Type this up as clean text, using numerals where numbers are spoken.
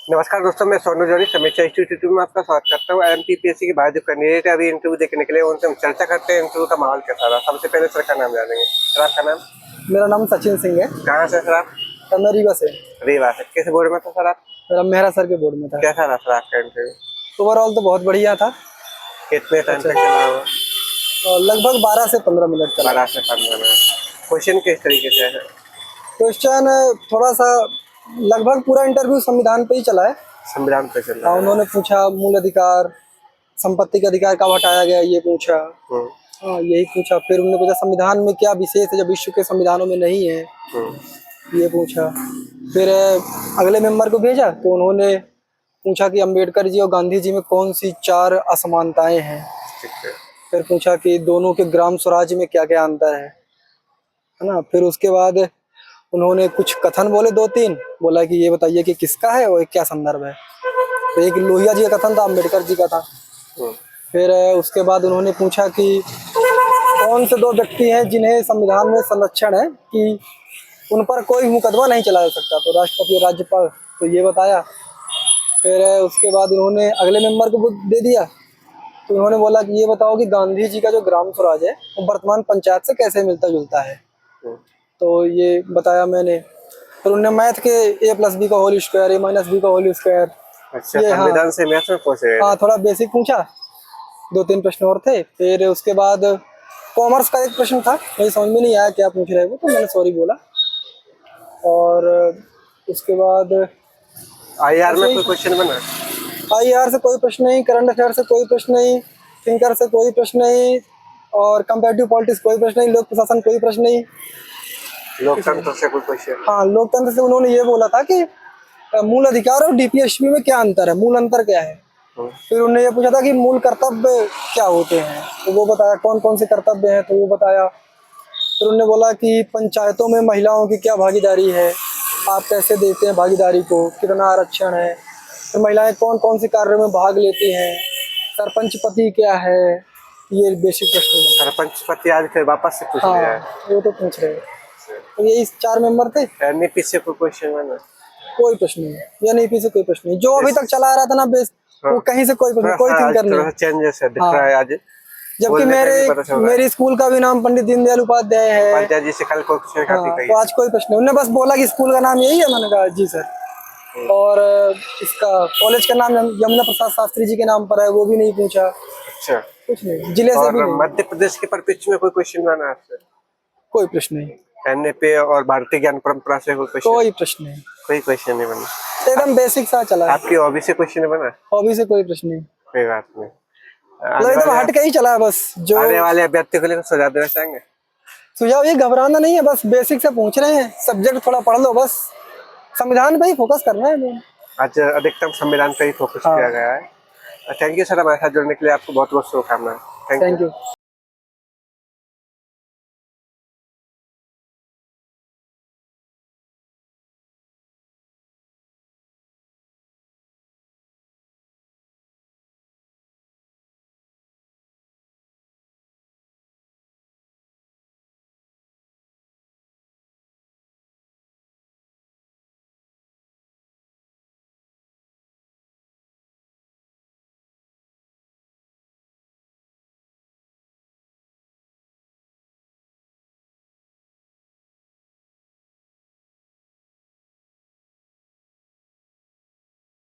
नमस्कार दोस्तों, मैं सोनू जौहरी समीक्षा इंस्टीट्यूट में आपका स्वागत करता हूँ। एमपीपीएससी के बाद जो कैंडिडेट अभी इंटरव्यू देने के लिए उनसे हम चर्चा करते हैं इंटरव्यू का माहौल कैसा रहा। सबसे पहले सर का नाम जानेंगे। सर आपका नाम? मेरा नाम सचिन सिंह है। कहाँ से सर आप? मैं रीवा से। रीवा से। किस बोर्ड में था सर आप? मेरा मेहरा सर के बोर्ड में था। कैसा रहा सर आपका इंटरव्यू? ओवरऑल तो बहुत बढ़िया था। कितने टाइम तक चला हुआ? और लगभग 12 से 15 मिनट चला। 12 से 15 मिनट। क्वेश्चन किस तरीके से है? क्वेश्चन थोड़ा सा लगभग पूरा इंटरव्यू संविधान पे ही चला है। संविधान पे चल रहा है। उन्होंने पूछा मूल अधिकार, संपत्ति का अधिकार कब हटाया गया, ये पूछा। यही पूछा। फिर उन्होंने पूछा संविधान में क्या विशेष है जो विश्व के संविधानों में नहीं है, ये पूछा। फिर अगले मेंबर को भेजा तो उन्होंने पूछा कि अंबेडकर जी और गांधी जी में कौन सी 4 असमानताएं हैं। फिर पूछा कि दोनों के ग्राम स्वराज में क्या क्या अंतर है ना। फिर उसके बाद उन्होंने कुछ कथन बोले 2-3, बोला कि ये बताइए कि किसका है और क्या संदर्भ है। तो एक लोहिया जी का कथन था, अंबेडकर जी का था। फिर उसके बाद उन्होंने पूछा कि कौन से 2 व्यक्ति हैं जिन्हें संविधान में संरक्षण है कि उन पर कोई मुकदमा नहीं चलाया जा सकता, तो राष्ट्रपति और राज्यपाल, तो ये बताया। फिर उसके बाद उन्होंने अगले मेंबर को दे दिया तो उन्होंने बोला कि ये बताओ कि गांधी जी का जो ग्राम स्वराज है वो वर्तमान पंचायत से कैसे मिलता जुलता है, तो ये बताया मैंने। फिर उन्होंने मैथ के a+b का होल स्क्वायर, a-b का होल स्क्वायर। अच्छा, संविधान से मैथ में पूछे? हाँ, थोड़ा बेसिक पूछा। 2-3 प्रश्न और थे। फिर उसके बाद कॉमर्स का एक प्रश्न था, मुझे समझ में नहीं आया क्या पूछ रहे वो, तो मैंने सॉरी बोला। और उसके बाद आईआर में कोई क्वेश्चन बना? आईआर से कोई प्रश्न नहीं, करंट अफेयर से कोई प्रश्न नहीं, थिंकर से कोई प्रश्न नहीं, और कंपैरेटिव पॉलिटिक्स कोई प्रश्न नहीं, लोक प्रशासन कोई प्रश्न नहीं। लोकतंत्र से कोई क्वेश्चन? हाँ, लोकतंत्र से उन्होंने ये बोला था कि मूल अधिकार और डीपीएसपी में क्या अंतर है, मूल अंतर क्या है। फिर उन्होंने ये पूछा था कि मूल कर्तव्य क्या होते हैं, तो वो बताया कौन कौन से कर्तव्य हैं, तो वो बताया। फिर उन्होंने बोला कि पंचायतों में महिलाओं की क्या भागीदारी है, आप कैसे देते हैं भागीदारी को, कितना आरक्षण है, फिर महिलाएं कौन कौन से कार्यों में भाग लेती हैं, सरपंच पति क्या है, ये बेसिक प्रश्न है। सरपंच पति आज फिर वापस से पूछ लिया है? वो तो पूछ रहे हैं। तो यही 4 मेंबर थे। एनईपी से कोई क्वेश्चन बना? कोई प्रश्न नहीं, एनईपी से कोई प्रश्न नहीं। जो अभी तक चला रहा था ना बेस, वो कहीं से कोई प्रश्न, कोई थिंकर नहीं। चेंजेस है, दिख रहा है आज। जबकि मेरी स्कूल का भी नाम पंडित दीनदयाल उपाध्याय है। उपाध्याय जी से कल कोई क्वेश्चन तो आज कोई प्रश्न नहीं। उन्होंने बस बोला कि स्कूल का नाम यही है, मैंने कहा जी सर। और इसका कॉलेज का नाम यमुना प्रसाद शास्त्री जी के नाम पर है, वो भी नहीं पूछा। अच्छा, कुछ नहीं। जिले से भी नहीं। मध्य प्रदेश के परिप्रेक्ष्य में कोई क्वेश्चन बना आपसे? कोई प्रश्न नहीं। एनईपी और भारतीय ज्ञान परंपरा से कोई क्वेश्चन? कोई प्रश्न नहीं। कोई क्वेश्चन नहीं बना? एकदम बेसिक सा चला। आपकी हॉबी से क्वेश्चन बना? हॉबी से कोई प्रश्न नहीं। कोई बात नहीं, एकदम हट के ही चला बस। जो आने वाले अभ्यर्थी को लेकर सुझाव देना चाहेंगे? सुझाव ये, घबराना नहीं है, बस बेसिक से पूछ रहे हैं, सब्जेक्ट थोड़ा पढ़ लो, बस संविधान पे ही फोकस करना है। आज अधिकतम संविधान पे ही फोकस किया गया है। थैंक यू सर, हमारे साथ जुड़ने के लिए आपको बहुत बहुत शुभकामनाएं। Thank you.